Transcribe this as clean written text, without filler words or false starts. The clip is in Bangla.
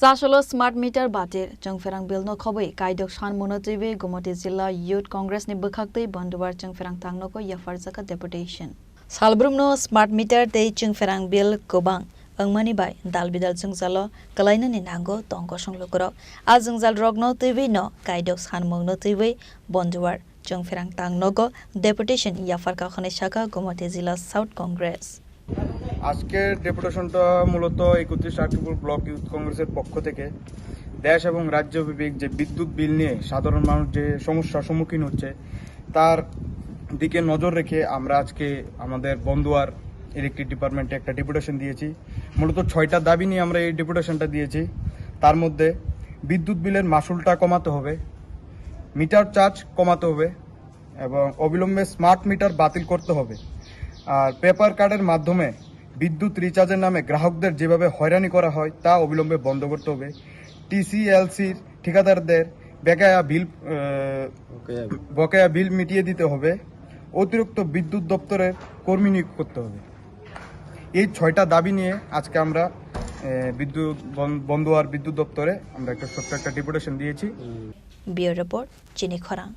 Sasolo smart meter batir jengferang bilno khobai kaidok shan monotebe Gumati Zilla Youth Congress ni bekhaktai banduwar jengferang tangno ko yafarjaka deputation. Salbrumno smart meter tei jengferang bil kobang angmani bai dalbidal jengjalo kalaina ni nango tongko songlokro a jengjal rogno tebe no kaidok shan mongno tebe banduwar jengferang tangno ko deputation yafarka khane shaka Gumati Zilla South Congress. আজকের ডেপুটেশনটা মূলত 31 আক্টোবর ব্লক ইউথ কংগ্রেসের পক্ষ থেকে দেশ এবং রাজ্যব্যাপী যে বিদ্যুৎ বিল নিয়ে সাধারণ মানুষ যে সমস্যার সম্মুখীন হচ্ছে তার দিকে নজর রেখে আমরা আজকে আমাদের বন্দুয়ার ইলেকট্রিক ডিপার্টমেন্টে একটা ডেপুটেশন দিয়েছি। মূলত 6টা দাবি নিয়ে আমরা এই ডেপুটেশনটা দিয়েছি। তার মধ্যে বিদ্যুৎ বিলের মাসুলটা কমাতে হবে, মিটার চার্জ কমাতে হবে এবং অবিলম্বে স্মার্ট মিটার বাতিল করতে হবে। আর পেপার কার্ডের মাধ্যমে বিদ্যুৎ রিচার্জের নামে গ্রাহকদের যেভাবে হয়রানি করা হয় তা অবিলম্বে বন্ধ করতে হবে। টিসিএলসির ঠিকাদারদের বকেয়া বিল মিটিয়ে দিতে হবে। অতিরিক্ত বিদ্যুৎ দপ্তরের কর্মী নিয়োগ করতে হবে। এই 6টা দাবি নিয়ে আজকে আমরা বন্দুয়ার বিদ্যুৎ দপ্তরে আমরা ছোট্ট একটা ডেপুটেশন দিয়েছি। বিউরো রিপোর্ট চিনি খরাং।